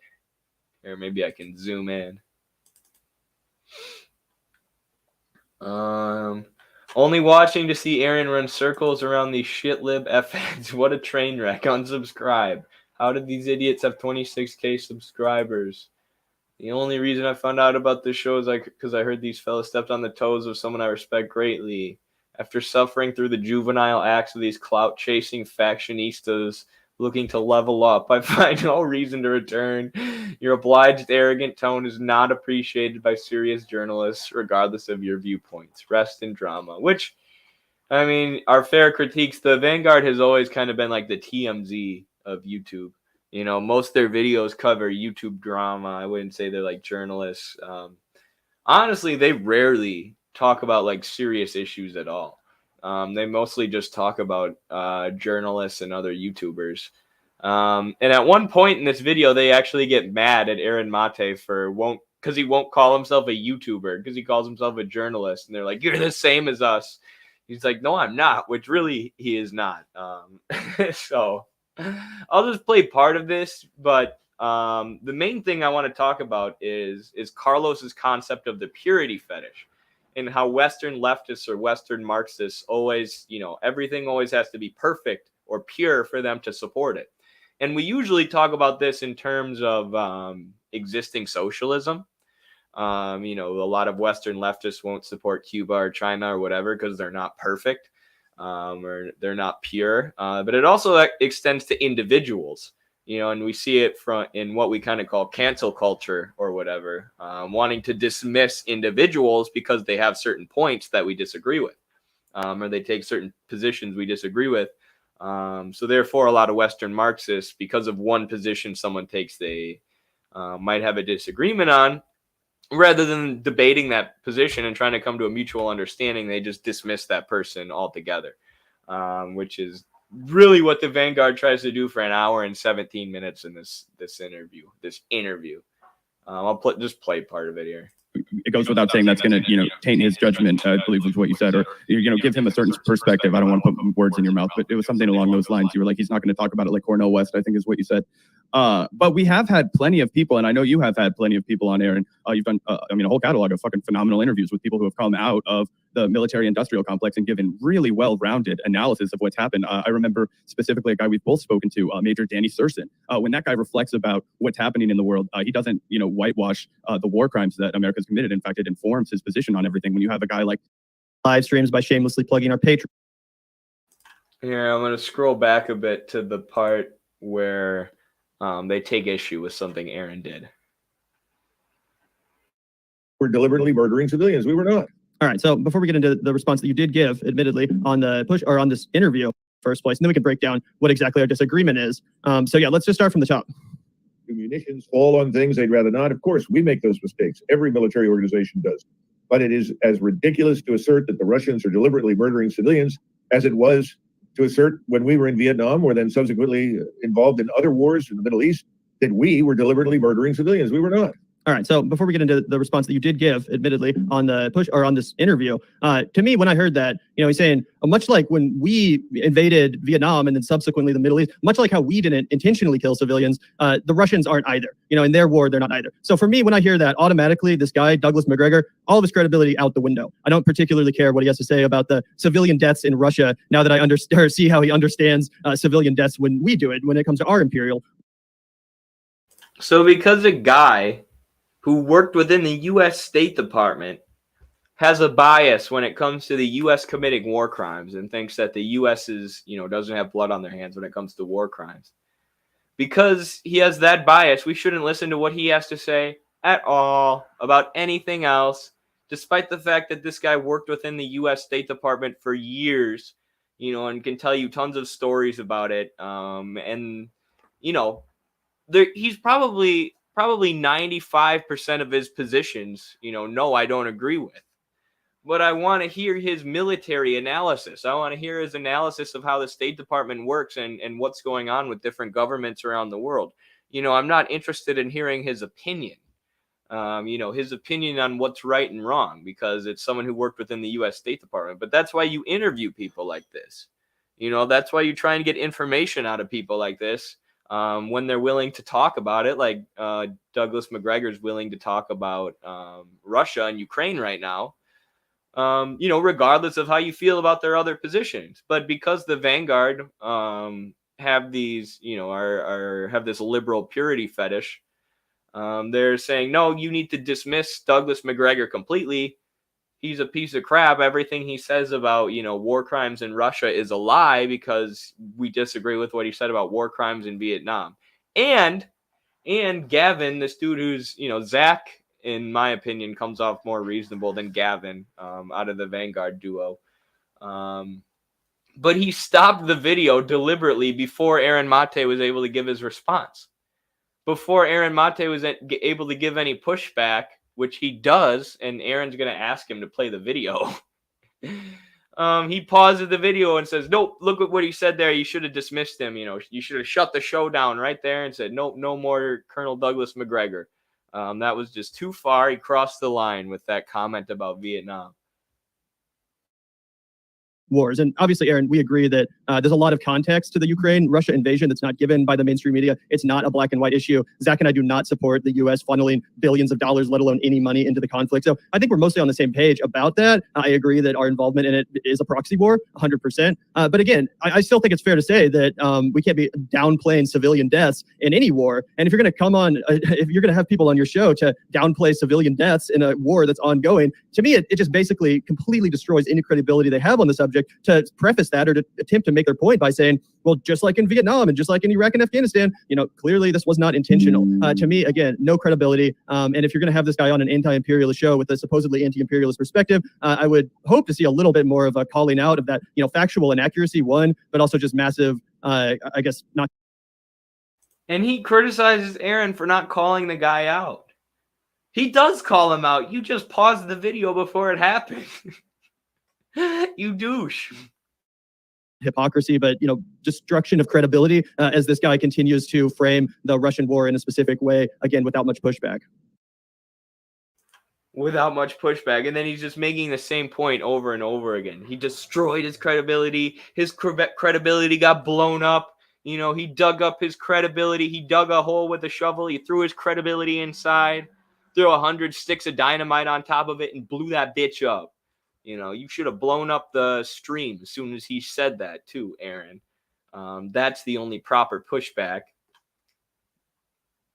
here, maybe I can zoom in. Only watching to see Aaron run circles around these shitlib FNs. What a train wreck. Unsubscribe. How did these idiots have 26K subscribers? The only reason I found out about this show is because I heard these fellas stepped on the toes of someone I respect greatly. After suffering through the juvenile acts of these clout-chasing factionistas looking to level up, I find no reason to return. Your obliged, arrogant tone is not appreciated by serious journalists, regardless of your viewpoints. Rest in drama. Which, I mean, are fair critiques. The Vanguard has always kind of been like the TMZ of YouTube. You know, most of their videos cover YouTube drama. I wouldn't say they're like journalists. Honestly, they rarely talk about like serious issues at all. They mostly just talk about journalists and other YouTubers. And at one point in this video, they actually get mad at Aaron Mate because he won't call himself a YouTuber, because he calls himself a journalist. And they're like, you're the same as us. He's like, no, I'm not, which really he is not. So I'll just play part of this, but the main thing I want to talk about is Carlos's concept of the purity fetish, and how Western leftists or Western Marxists always, everything always has to be perfect or pure for them to support it. And we usually talk about this in terms of existing socialism. A lot of Western leftists won't support Cuba or China or whatever because they're not perfect. Or they're not pure, but it also extends to individuals, and we see it in what we kind of call cancel culture or whatever, wanting to dismiss individuals because they have certain points that we disagree with, or they take certain positions we disagree with. So therefore, a lot of Western Marxists, because of one position someone takes, they might have a disagreement on. Rather than debating that position and trying to come to a mutual understanding, they just dismiss that person altogether, which is really what the Vanguard tries to do for an hour and 17 minutes in this interview. I'll just play part of it here. It goes without saying that's going to, taint his judgment, I believe was what you said, or, give him a certain perspective. I don't want to put words in your mouth, but it was something along those lines. You were like, he's not going to talk about it like Cornel West, I think is what you said. But we have had plenty of people, and I know you have had plenty of people on air, and you've done, a whole catalog of fucking phenomenal interviews with people who have come out of the military-industrial complex and given really well-rounded analysis of what's happened. I remember specifically a guy we've both spoken to, Major Danny Surson. When that guy reflects about what's happening in the world, he doesn't, whitewash the war crimes that America's committed. In fact, it informs his position on everything. When you have a guy like live streams by shamelessly plugging our Patreon. Here, I'm going to scroll back a bit to the part where they take issue with something Aaron did. We're deliberately murdering civilians. We were not. All right. So before we get into the response that you did give, admittedly, on the push or on this interview, first place, and then we can break down what exactly our disagreement is. So yeah, let's just start from the top. Munitions fall on things they'd rather not. Of course, we make those mistakes. Every military organization does. But it is as ridiculous to assert that the Russians are deliberately murdering civilians as it was to assert when we were in Vietnam or then subsequently involved in other wars in the Middle East that we were deliberately murdering civilians. We were not. All right. So before we get into the response that you did give, admittedly, on the push or on this interview, to me, when I heard that, he's saying much like when we invaded Vietnam and then subsequently the Middle East, much like how we didn't intentionally kill civilians, the Russians aren't either. In their war, they're not either. So for me, when I hear that, automatically, this guy, Douglas McGregor, all of his credibility out the window. I don't particularly care what he has to say about the civilian deaths in Russia now that I see how he understands civilian deaths when we do it, when it comes to our imperial. So because a guy who worked within the U.S. State Department has a bias when it comes to the U.S. committing war crimes and thinks that the U.S. doesn't have blood on their hands when it comes to war crimes. Because he has that bias, we shouldn't listen to what he has to say. at all about anything else, despite the fact that this guy worked within the U.S. State Department for years, and can tell you tons of stories about it. And he's probably 95% of his positions, no, I don't agree with. But I want to hear his military analysis. I want to hear his analysis of how the State Department works and what's going on with different governments around the world. I'm not interested in hearing his opinion. His opinion on what's right and wrong, because it's someone who worked within the U.S. State Department. But that's why you interview people like this. That's why you try and get information out of people like this when they're willing to talk about it, like Douglas McGregor's willing to talk about Russia and Ukraine right now. Regardless of how you feel about their other positions. But because the Vanguard have these, have this liberal purity fetish, they're saying, no, you need to dismiss Douglas McGregor completely. He's a piece of crap. Everything he says about, war crimes in Russia is a lie because we disagree with what he said about war crimes in Vietnam. And Gavin, this dude who's, Zach, in my opinion, comes off more reasonable than Gavin out of the Vanguard duo. But he stopped the video deliberately before Aaron Mate was able to give his response. Before Aaron Mate was able to give any pushback, which he does, and Aaron's going to ask him to play the video. He pauses the video and says, nope, look at what he said there. You should have dismissed him. You should have shut the show down right there and said, nope, no more Colonel Douglas McGregor. That was just too far. He crossed the line with that comment about Vietnam. Wars. And obviously, Aaron, we agree that there's a lot of context to the Ukraine-Russia invasion that's not given by the mainstream media. It's not a black and white issue. Zach and I do not support the U.S. funneling billions of dollars, let alone any money, into the conflict. So I think we're mostly on the same page about that. I agree that our involvement in it is a proxy war, 100%. But again, I still think it's fair to say that we can't be downplaying civilian deaths in any war. And if you're going to come on, if you're going to have people on your show to downplay civilian deaths in a war that's ongoing, to me, it just basically completely destroys any credibility they have on the subject to preface that or to attempt to make their point by saying, well, just like in Vietnam and just like in Iraq and Afghanistan, clearly this was not intentional. To me, again, no credibility. And if you're going to have this guy on an anti-imperialist show with a supposedly anti-imperialist perspective, I would hope to see a little bit more of a calling out of that, factual inaccuracy, one, but also just massive, I guess, not. And he criticizes Aaron for not calling the guy out. He does call him out. You just paused the video before it happened. You douche. Hypocrisy, but destruction of credibility as this guy continues to frame the Russian war in a specific way, again, without much pushback. Without much pushback. And then he's just making the same point over and over again. He destroyed his credibility. His credibility got blown up. He dug up his credibility. He dug a hole with a shovel. He threw his credibility inside, threw 100 sticks of dynamite on top of it, and blew that bitch up. You should have blown up the stream as soon as he said that too, Aaron. That's the only proper pushback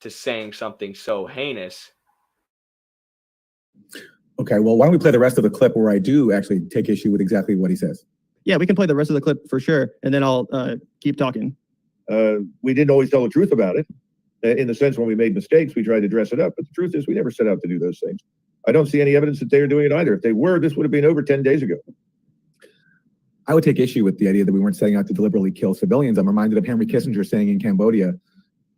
to saying something so heinous. Okay, well, why don't we play the rest of the clip where I do actually take issue with exactly what he says? Yeah, we can play the rest of the clip for sure, and then I'll keep talking. We didn't always tell the truth about it. In the sense when we made mistakes, we tried to dress it up. But the truth is we never set out to do those things. I don't see any evidence that they were doing it either. If they were, this would have been over 10 days ago. I would take issue with the idea that we weren't setting out to deliberately kill civilians. I'm reminded of Henry Kissinger saying in Cambodia,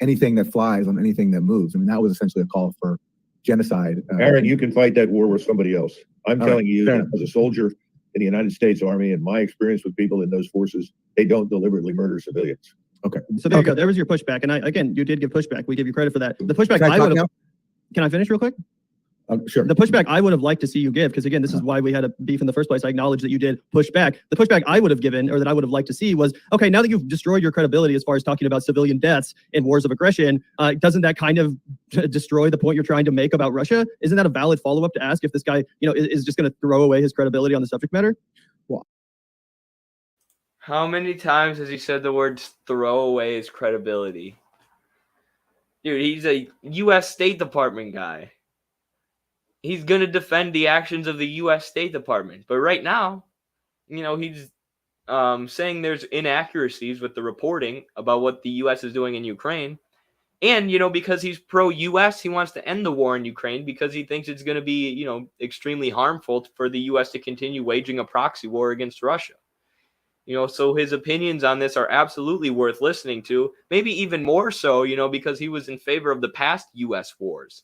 anything that flies on anything that moves. I mean, that was essentially a call for genocide. Aaron, you can fight that war with somebody else. I'm telling you that as a soldier in the United States Army and my experience with people in those forces, they don't deliberately murder civilians. Okay. So there you go. There was your pushback. And again, you did give pushback. We give you credit for that. The pushback Can I finish real quick? Sure. The pushback I would have liked to see you give, because again, this is why we had a beef in the first place. I acknowledge that you did push back. The pushback I would have given, or that I would have liked to see, was, okay, now that you've destroyed your credibility as far as talking about civilian deaths in wars of aggression, doesn't that kind of destroy the point you're trying to make about Russia? Isn't that a valid follow-up to ask if this guy, is just going to throw away his credibility on the subject matter? Well, how many times has he said the words throw away his credibility? Dude, he's a U.S. State Department guy. He's going to defend the actions of the U.S. State Department. But right now, he's saying there's inaccuracies with the reporting about what the U.S. is doing in Ukraine. And, you know, because he's pro-US, he wants to end the war in Ukraine because he thinks it's going to be, you know, extremely harmful for the US to continue waging a proxy war against Russia. You know, so his opinions on this are absolutely worth listening to, maybe even more so, you know, because he was in favor of the past US wars.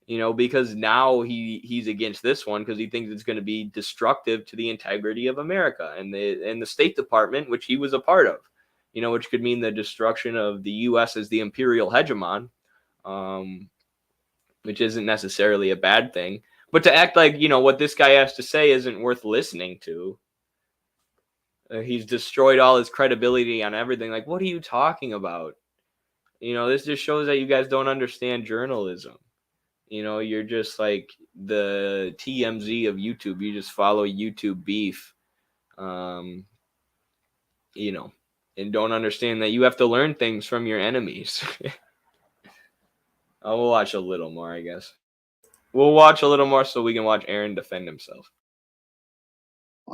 You know, because now he's against this one because he thinks it's going to be destructive to the integrity of America and the State Department, which he was a part of. You know, which could mean the destruction of the U.S. as the imperial hegemon, which isn't necessarily a bad thing. But to act like, you know, what this guy has to say isn't worth listening to. He's destroyed all his credibility on everything. Like, what are you talking about? You know, this just shows that you guys don't understand journalism. You know, you're just like the TMZ of YouTube. You just follow YouTube beef. You know, and don't understand that you have to learn things from your enemies. We'll watch a little more, I guess. We'll watch a little more so we can watch Aaron defend himself.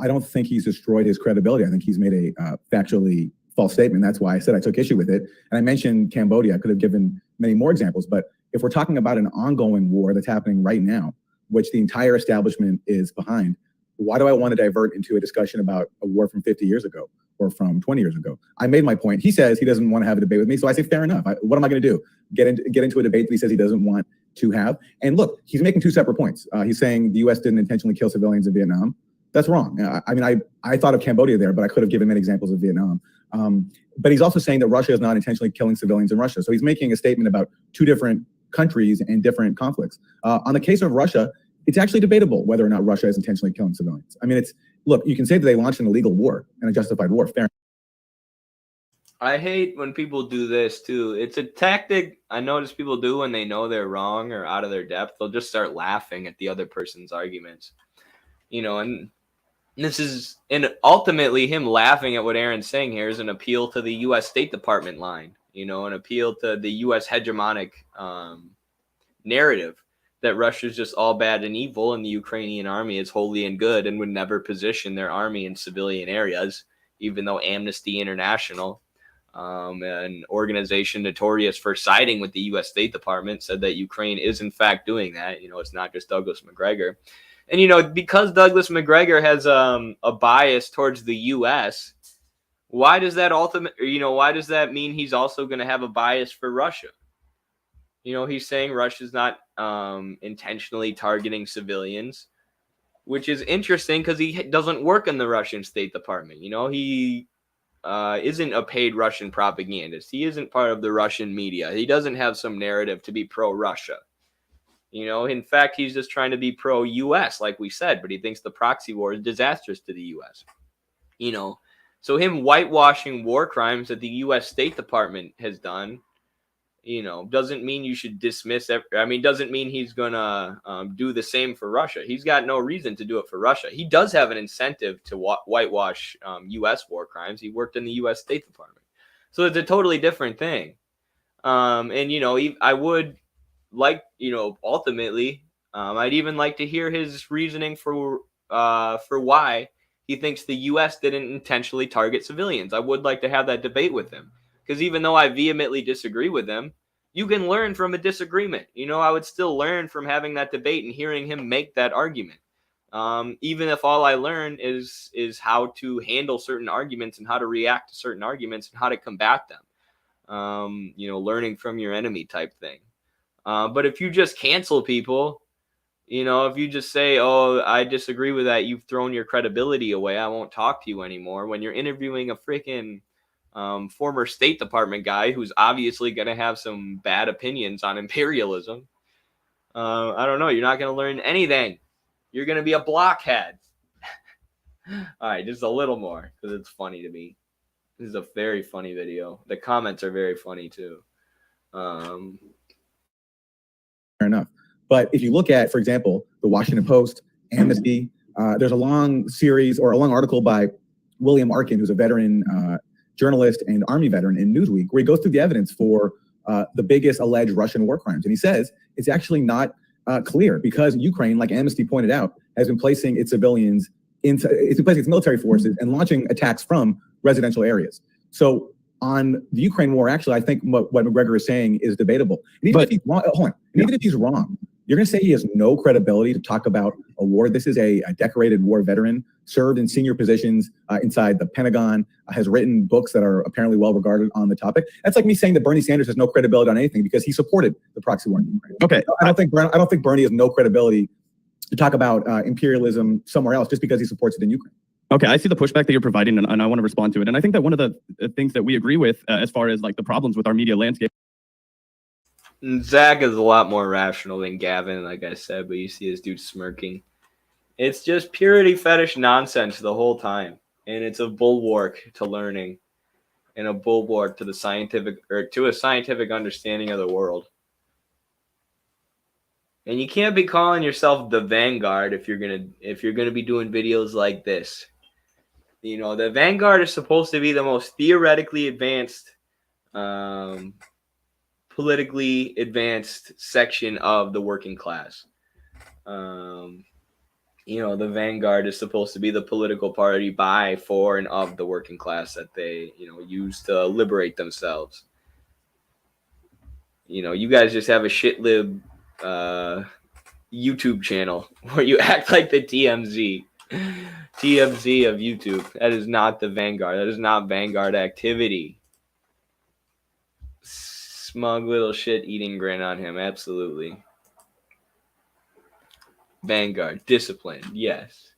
I don't think he's destroyed his credibility. I think he's made a factually false statement. That's why I said I took issue with it. And I mentioned Cambodia. I could have given many more examples. But if we're talking about an ongoing war that's happening right now, which the entire establishment is behind, why do I want to divert into a discussion about a war from 50 years ago or from 20 years ago? I made my point. He says he doesn't want to have a debate with me. So I say, fair enough. What am I going to do? Get into a debate that he says he doesn't want to have? And look, he's making two separate points. He's saying the U.S. didn't intentionally kill civilians in Vietnam. That's wrong. I mean, I thought of Cambodia there, but I could have given many examples of Vietnam. But he's also saying that Russia is not intentionally killing civilians in Russia. So he's making a statement about two different countries and different conflicts. On the case of Russia, it's actually debatable whether or not Russia is intentionally killing civilians. I mean, look, you can say that they launched an illegal war and a justified war. Fair. I hate when people do this too. It's a tactic I notice people do when they know they're wrong or out of their depth. They'll just start laughing at the other person's arguments. You know, and ultimately him laughing at what Aaron's saying here is an appeal to the U.S. State Department line, you know, an appeal to the U.S. hegemonic narrative that Russia's just all bad and evil and the Ukrainian army is holy and good and would never position their army in civilian areas, even though Amnesty International, an organization notorious for siding with the U.S. State Department, said that Ukraine is in fact doing that. You know, it's not just Douglas McGregor. And, you know, because Douglas McGregor has a bias towards the U.S., why does that mean he's also going to have a bias for Russia? You know, he's saying Russia's not intentionally targeting civilians, which is interesting because he doesn't work in the Russian State Department. You know, he isn't a paid Russian propagandist. He isn't part of the Russian media. He doesn't have some narrative to be pro-Russia. You know, in fact, he's just trying to be pro-U.S., like we said, but he thinks the proxy war is disastrous to the U.S. You know, so him whitewashing war crimes that the U.S. State Department has done, you know, doesn't mean you should dismiss doesn't mean he's going to do the same for Russia. He's got no reason to do it for Russia. He does have an incentive to whitewash U.S. war crimes. He worked in the U.S. State Department. So it's a totally different thing. And, you know, I would like, you know, ultimately, I'd even like to hear his reasoning for why he thinks the U.S. didn't intentionally target civilians. I would like to have that debate with him. Because even though I vehemently disagree with him, you can learn from a disagreement. You know, I would still learn from having that debate and hearing him make that argument. Even if all I learn is how to handle certain arguments and how to react to certain arguments and how to combat them. You know, learning from your enemy type thing. But if you just cancel people, you know, if you just say, oh, I disagree with that, you've thrown your credibility away, I won't talk to you anymore. When you're interviewing a freaking former State Department guy who's obviously going to have some bad opinions on imperialism, I don't know, you're not going to learn anything. You're going to be a blockhead. All right, just a little more because it's funny to me. This is a very funny video. The comments are very funny too. Fair enough. But if you look at, for example, the Washington Post, Amnesty, there's a long series or a long article by William Arkin, who's a veteran journalist and Army veteran in Newsweek, where he goes through the evidence for the biggest alleged Russian war crimes. And he says it's actually not clear because Ukraine, like Amnesty pointed out, has been placing its civilians its military forces and launching attacks from residential areas. So on the Ukraine war, actually, I think what McGregor is saying is debatable. And even if he's wrong, hold on. And even if he's wrong, you're going to say he has no credibility to talk about a war. This is a decorated war veteran, served in senior positions inside the Pentagon, has written books that are apparently well regarded on the topic. That's like me saying that Bernie Sanders has no credibility on anything because he supported the proxy war in Ukraine. Okay, I don't think Bernie has no credibility to talk about imperialism somewhere else just because he supports it in Ukraine. Okay, I see the pushback that you're providing, and I want to respond to it. And I think that one of the things that we agree with, as far as like the problems with our media landscape. Zach is a lot more rational than Gavin, like I said, but you see this dude smirking. It's just purity fetish nonsense the whole time, and it's a bulwark to learning, and a bulwark to the a scientific understanding of the world. And you can't be calling yourself the vanguard if you're gonna be doing videos like this. You know, the vanguard is supposed to be the most theoretically advanced, politically advanced section of the working class. You know, the vanguard is supposed to be the political party by, for, and of the working class that they, you know, use to liberate themselves. You know, you guys just have a shit lib YouTube channel where you act like the TMZ of YouTube. That is not the vanguard. That is not vanguard activity. Smug little shit eating grin on him. Absolutely. Vanguard. Discipline. Yes.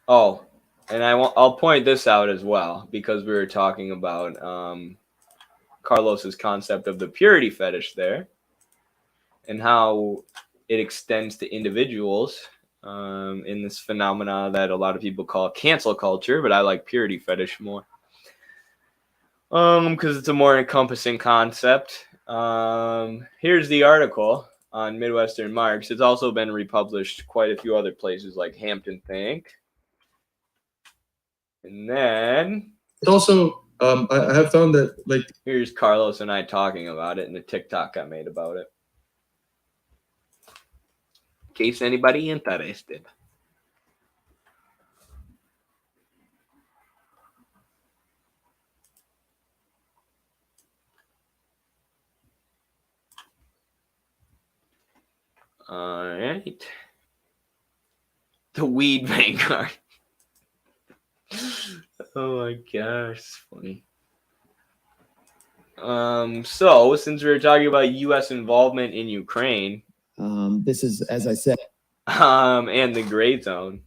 Oh, and I'll point this out as well because we were talking about Carlos's concept of the purity fetish there and how it extends to individuals in this phenomena that a lot of people call cancel culture, but I like purity fetish more because it's a more encompassing concept. Here's the article on Midwestern Marx. It's also been republished quite a few other places like Hampton Think. And then it's also I have found that, like, here's Carlos and I talking about it and the TikTok I made about it. In case anybody interested. All right. The weed vanguard. Oh my gosh, it's funny. So since we were talking about U.S. involvement in Ukraine, this is, as I said, and the gray zone.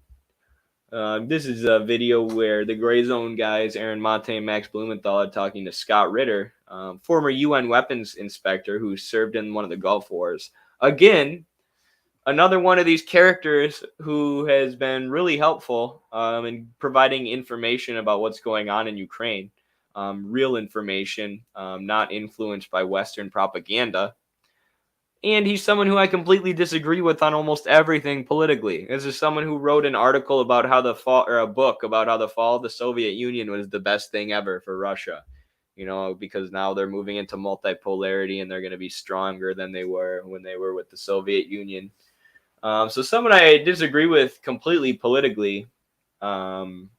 This is a video where the gray zone guys, Aaron Monte and Max Blumenthal, are talking to Scott Ritter, former UN weapons inspector who served in one of the Gulf Wars. Again, another one of these characters who has been really helpful in providing information about what's going on in Ukraine. Real information, not influenced by Western propaganda. And he's someone who I completely disagree with on almost everything politically. This is someone who wrote an article about how the fall, or a book about how the fall of the Soviet Union was the best thing ever for Russia. You know, because now they're moving into multipolarity and they're going to be stronger than they were when they were with the Soviet Union. So someone I disagree with completely politically, who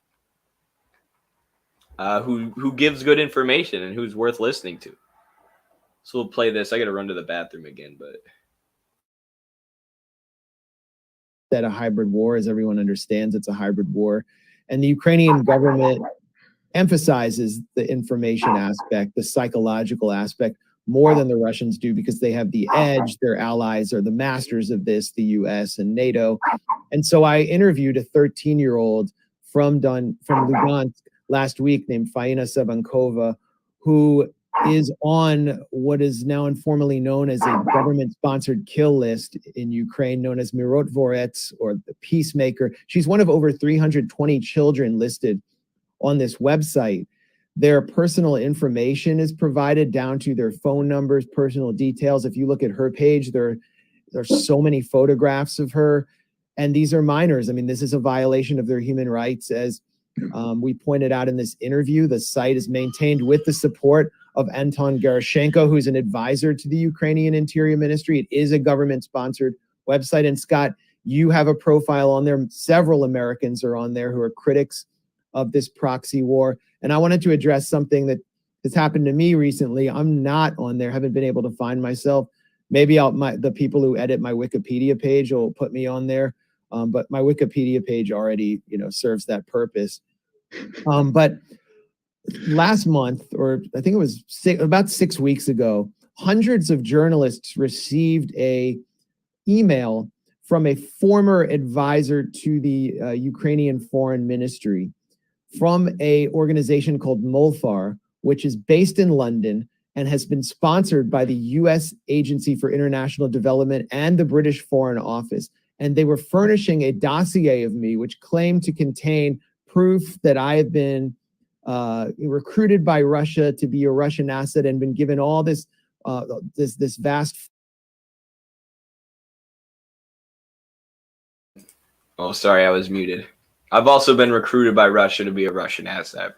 gives good information and who's worth listening to. So we'll play this. I got to run to the bathroom again, but. That a hybrid war, as everyone understands, it's a hybrid war. And the Ukrainian government emphasizes the information aspect, the psychological aspect, more than the Russians do because they have the edge. Their allies are the masters of this, the US and NATO. And so I interviewed a 13-year-old from Lugansk last week named Faina Sabankova, who is on what is now informally known as a government-sponsored kill list in Ukraine, known as Mirotvorets, or the Peacemaker. She's one of over 320 children listed on this website. Their personal information is provided down to their phone numbers, personal details. If you look at her page, there are so many photographs of her. And these are minors. I mean, this is a violation of their human rights. As we pointed out in this interview, the site is maintained with the support of Anton Gerashenko, who's an advisor to the Ukrainian Interior Ministry. It is a government-sponsored website. And Scott, you have a profile on there. Several Americans are on there who are critics of this proxy war. And I wanted to address something that has happened to me recently. I'm not on there, haven't been able to find myself. Maybe the people who edit my Wikipedia page will put me on there. But my Wikipedia page already, serves that purpose. But last month, or I think it was about 6 weeks ago, hundreds of journalists received a email from a former advisor to the Ukrainian Foreign Ministry from a organization called MOLFAR, which is based in London and has been sponsored by the U.S. Agency for International Development and the British Foreign Office. And they were furnishing a dossier of me, which claimed to contain proof that I have been recruited by Russia to be a Russian asset and been given all this this vast. Oh, sorry, I was muted. I've also been recruited by Russia to be a Russian asset.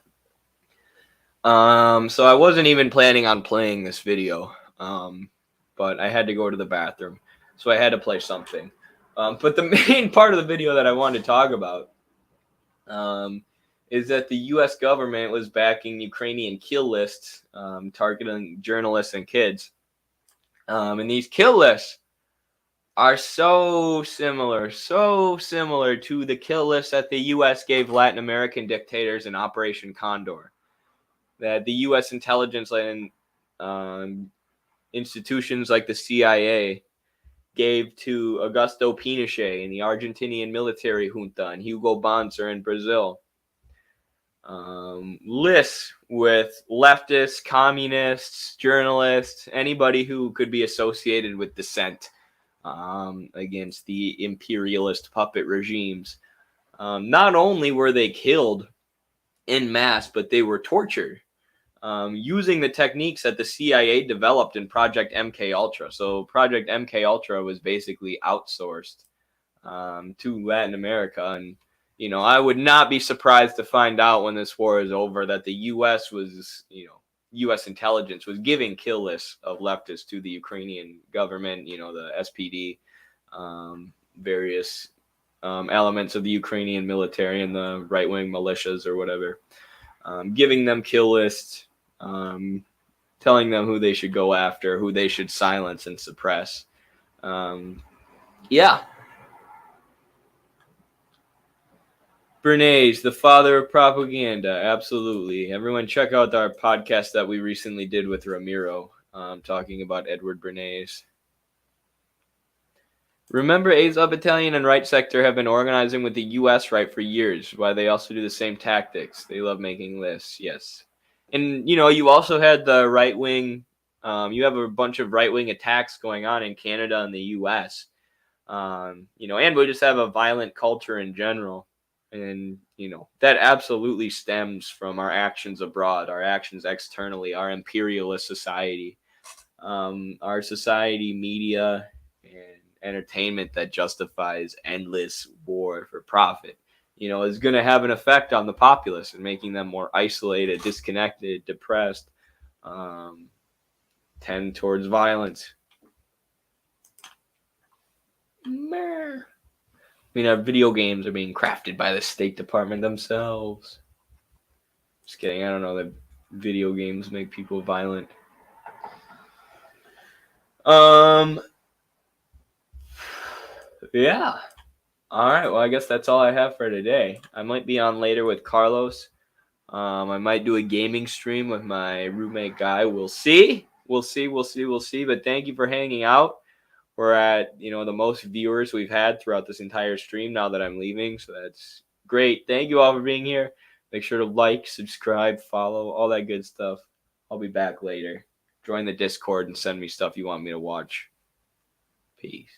So I wasn't even planning on playing this video, but I had to go to the bathroom, so I had to play something. But the main part of the video that I wanted to talk about is that the U.S. government was backing Ukrainian kill lists, targeting journalists and kids. And these kill lists are so similar to the kill lists that the U.S. gave Latin American dictators in Operation Condor, that the U.S. intelligence and institutions like the CIA gave to Augusto Pinochet and the Argentinian military junta and Hugo Bonser in Brazil. Lists with leftists, communists, journalists, anybody who could be associated with dissent against the imperialist puppet regimes. Not only were they killed en masse, but they were tortured using the techniques that the CIA developed in Project MKUltra. So Project MKUltra was basically outsourced to Latin America. And, I would not be surprised to find out when this war is over that the U.S. was, U.S. intelligence was giving kill lists of leftists to the Ukrainian government, the SPD, various elements of the Ukrainian military and the right-wing militias or whatever, giving them kill lists, telling them who they should go after, who they should silence and suppress. Yeah. Bernays, the father of propaganda. Absolutely. Everyone check out our podcast that we recently did with Ramiro, talking about Edward Bernays. Remember, Azov Battalion and Right Sector have been organizing with the U.S. right for years. Why they also do the same tactics. They love making lists. Yes. And, you also had the right-wing, you have a bunch of right-wing attacks going on in Canada and the U.S., and we just have a violent culture in general. And, that absolutely stems from our actions abroad, our actions externally, our imperialist society, our society, media, and entertainment that justifies endless war for profit, is going to have an effect on the populace and making them more isolated, disconnected, depressed, tend towards violence. Our video games are being crafted by the State Department themselves. Just kidding. I don't know that video games make people violent. Yeah. All right. Well, I guess that's all I have for today. I might be on later with Carlos. I might do a gaming stream with my roommate Guy. We'll see. But thank you for hanging out. We're at, the most viewers we've had throughout this entire stream now that I'm leaving. So that's great. Thank you all for being here. Make sure to like, subscribe, follow, all that good stuff. I'll be back later. Join the Discord and send me stuff you want me to watch. Peace.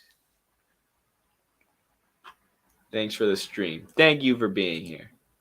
Thanks for the stream. Thank you for being here.